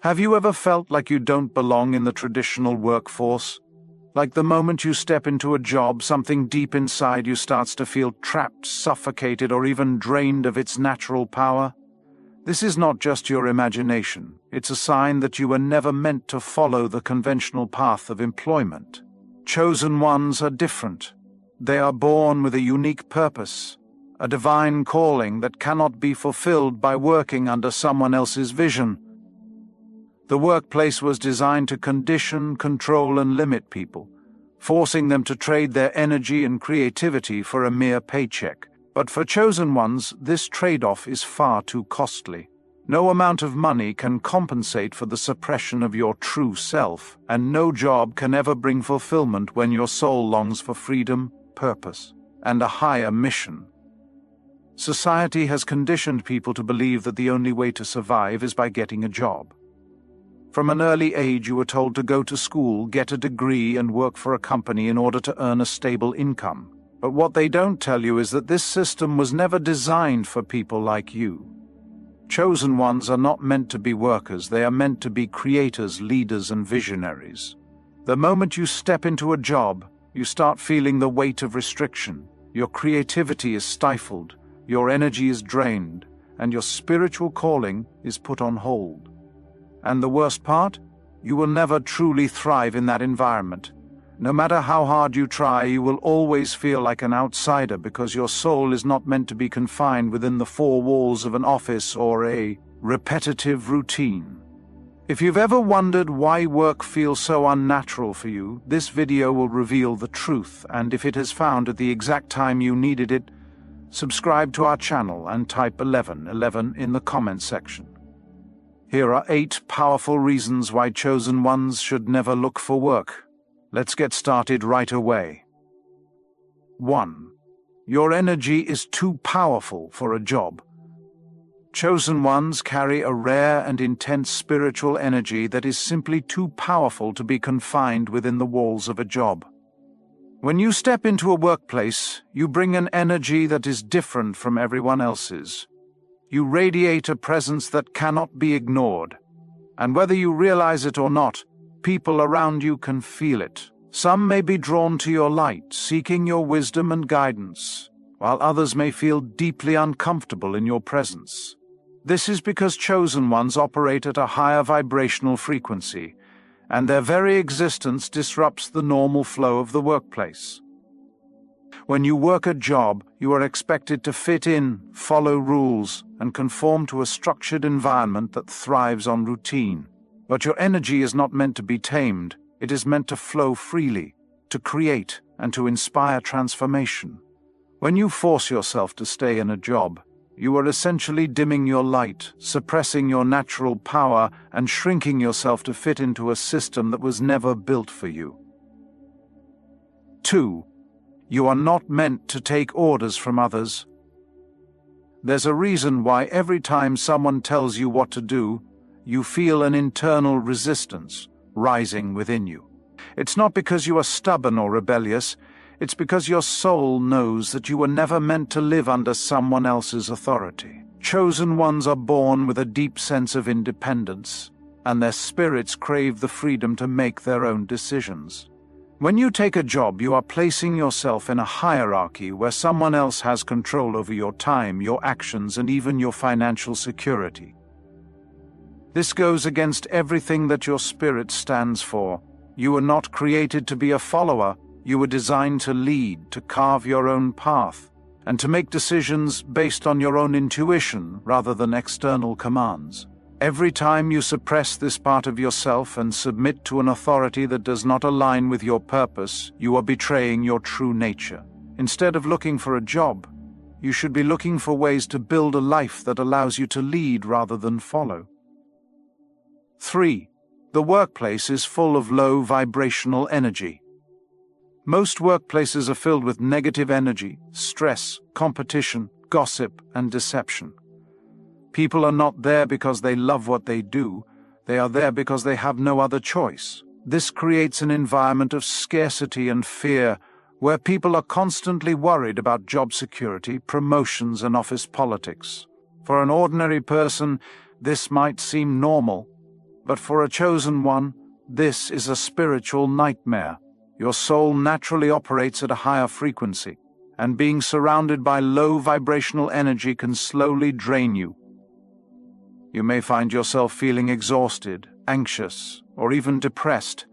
Have you ever felt like you don't belong in the traditional workforce? Like the moment you step into a job, something deep inside you starts to feel trapped, suffocated, or even drained of its natural power? This is not just your imagination. It's a sign that you were never meant to follow the conventional path of employment. Chosen ones are different. They are born with a unique purpose, a divine calling that cannot be fulfilled by working under someone else's vision. The workplace was designed to condition, control, and limit people, forcing them to trade their energy and creativity for a mere paycheck. But for chosen ones, this trade-off is far too costly. No amount of money can compensate for the suppression of your true self, and no job can ever bring fulfillment when your soul longs for freedom, purpose, and a higher mission. Society has conditioned people to believe that the only way to survive is by getting a job. From an early age, you were told to go to school, get a degree, and work for a company in order to earn a stable income. But what they don't tell you is that this system was never designed for people like you. Chosen ones are not meant to be workers. They are meant to be creators, leaders, and visionaries. The moment you step into a job, you start feeling the weight of restriction. Your creativity is stifled, your energy is drained, and your spiritual calling is put on hold. And the worst part? You will never truly thrive in that environment. No matter how hard you try, you will always feel like an outsider because your soul is not meant to be confined within the four walls of an office or a repetitive routine. If you've ever wondered why work feels so unnatural for you, this video will reveal the truth, and if it is found at the exact time you needed it, subscribe to our channel and type 1111 in the comments section. Here are 8 powerful reasons why chosen ones should never look for work. Let's get started right away. 1. Your energy is too powerful for a job. Chosen ones carry a rare and intense spiritual energy that is simply too powerful to be confined within the walls of a job. When you step into a workplace, you bring an energy that is different from everyone else's. You radiate a presence that cannot be ignored. And whether you realize it or not, people around you can feel it. Some may be drawn to your light, seeking your wisdom and guidance, while others may feel deeply uncomfortable in your presence. This is because chosen ones operate at a higher vibrational frequency, and their very existence disrupts the normal flow of the workplace. When you work a job, you are expected to fit in, follow rules, and conform to a structured environment that thrives on routine. But your energy is not meant to be tamed. It is meant to flow freely, to create, and to inspire transformation. When you force yourself to stay in a job, you are essentially dimming your light, suppressing your natural power, and shrinking yourself to fit into a system that was never built for you. 2. You are not meant to take orders from others. There's a reason why every time someone tells you what to do, you feel an internal resistance rising within you. It's not because you are stubborn or rebellious, it's because your soul knows that you were never meant to live under someone else's authority. Chosen ones are born with a deep sense of independence, and their spirits crave the freedom to make their own decisions. When you take a job, you are placing yourself in a hierarchy where someone else has control over your time, your actions, and even your financial security. This goes against everything that your spirit stands for. You were not created to be a follower. You were designed to lead, to carve your own path, and to make decisions based on your own intuition rather than external commands. Every time you suppress this part of yourself and submit to an authority that does not align with your purpose, you are betraying your true nature. Instead of looking for a job, you should be looking for ways to build a life that allows you to lead rather than follow. 3. The workplace is full of low vibrational energy. Most workplaces are filled with negative energy, stress, competition, gossip, and deception. People are not there because they love what they do. They are there because they have no other choice. This creates an environment of scarcity and fear, where people are constantly worried about job security, promotions, and office politics. For an ordinary person, this might seem normal, But for a chosen one, this is a spiritual nightmare. Your soul naturally operates at a higher frequency, and being surrounded by low vibrational energy can slowly drain you. You may find yourself feeling exhausted, anxious, or even depressed,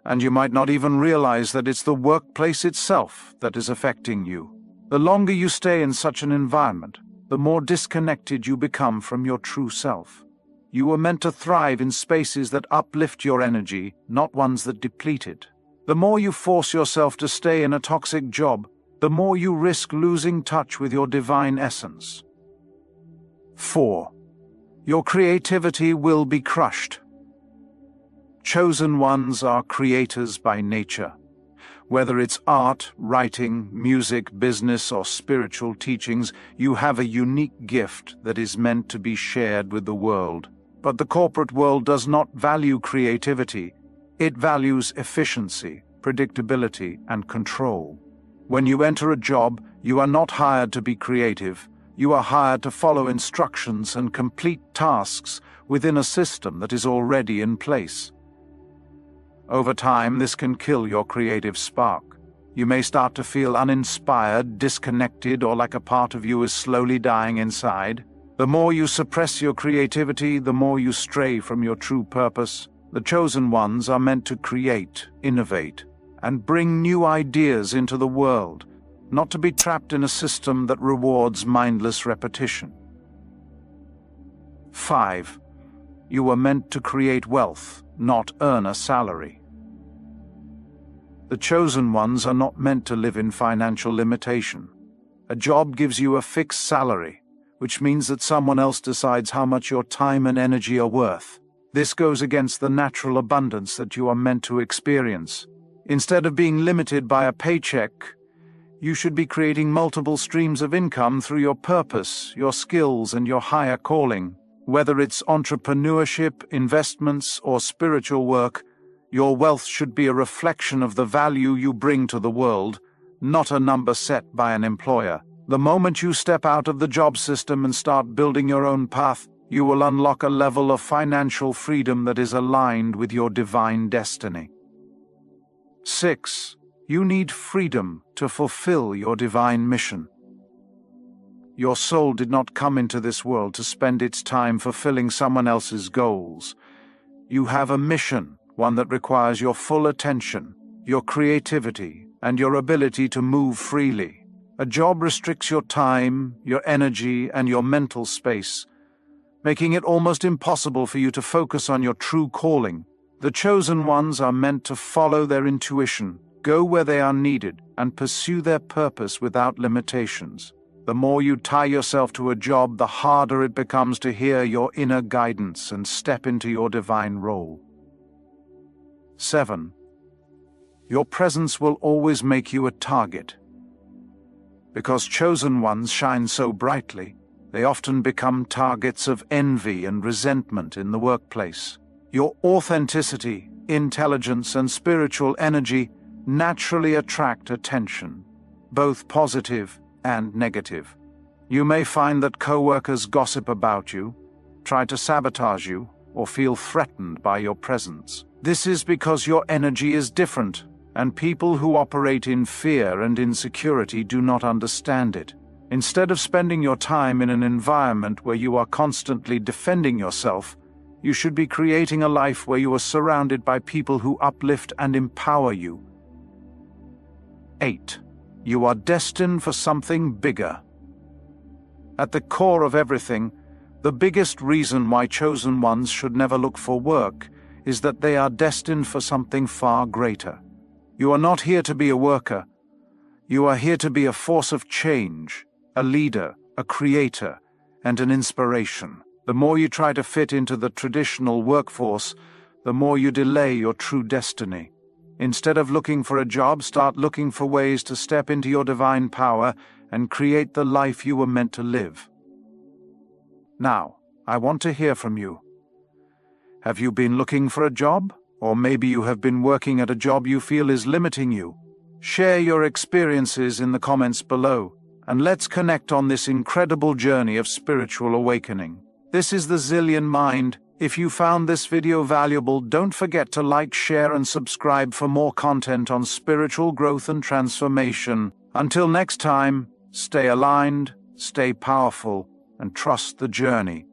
and you might not even realize that it's the workplace itself that is affecting you. The longer you stay in such an environment, the more disconnected you become from your true self. You were meant to thrive in spaces that uplift your energy, not ones that deplete it. The more you force yourself to stay in a toxic job, the more you risk losing touch with your divine essence. 4. Your creativity will be crushed. Chosen ones are creators by nature. Whether it's art, writing, music, business, or spiritual teachings, you have a unique gift that is meant to be shared with the world. But the corporate world does not value creativity. It values efficiency, predictability, and control. When you enter a job, you are not hired to be creative. You are hired to follow instructions and complete tasks within a system that is already in place. Over time, this can kill your creative spark. You may start to feel uninspired, disconnected, or like a part of you is slowly dying inside. The more you suppress your creativity, the more you stray from your true purpose. The chosen ones are meant to create, innovate, and bring new ideas into the world, not to be trapped in a system that rewards mindless repetition. 5. You were meant to create wealth, not earn a salary. The chosen ones are not meant to live in financial limitation. A job gives you a fixed salary, which means that someone else decides how much your time and energy are worth. This goes against the natural abundance that you are meant to experience. Instead of being limited by a paycheck, you should be creating multiple streams of income through your purpose, your skills, and your higher calling. Whether it's entrepreneurship, investments, or spiritual work, your wealth should be a reflection of the value you bring to the world, not a number set by an employer. The moment you step out of the job system and start building your own path, you will unlock a level of financial freedom that is aligned with your divine destiny. 6. You need freedom to fulfill your divine mission. Your soul did not come into this world to spend its time fulfilling someone else's goals. You have a mission, one that requires your full attention, your creativity, and your ability to move freely. A job restricts your time, your energy, and your mental space, making it almost impossible for you to focus on your true calling. The chosen ones are meant to follow their intuition, go where they are needed, and pursue their purpose without limitations. The more you tie yourself to a job, the harder it becomes to hear your inner guidance and step into your divine role. 7. Your presence will always make you a target. Because chosen ones shine so brightly, they often become targets of envy and resentment in the workplace. Your authenticity, intelligence, and spiritual energy naturally attract attention, both positive and negative. You may find that co-workers gossip about you, try to sabotage you, or feel threatened by your presence. This is because your energy is different, and people who operate in fear and insecurity do not understand it. Instead of spending your time in an environment where you are constantly defending yourself, you should be creating a life where you are surrounded by people who uplift and empower you. 8. You are destined for something bigger. At the core of everything, the biggest reason why chosen ones should never look for work is that they are destined for something far greater. You are not here to be a worker. You are here to be a force of change, a leader, a creator, and an inspiration. The more you try to fit into the traditional workforce, the more you delay your true destiny. Instead of looking for a job, start looking for ways to step into your divine power and create the life you were meant to live. Now, I want to hear from you. Have you been looking for a job? Or maybe you have been working at a job you feel is limiting you. Share your experiences in the comments below, and let's connect on this incredible journey of spiritual awakening. This is the Zillion Mind, If you found this video valuable, don't forget to like, share, and subscribe for more content on spiritual growth and transformation. Until next time, stay aligned, stay powerful, and trust the journey.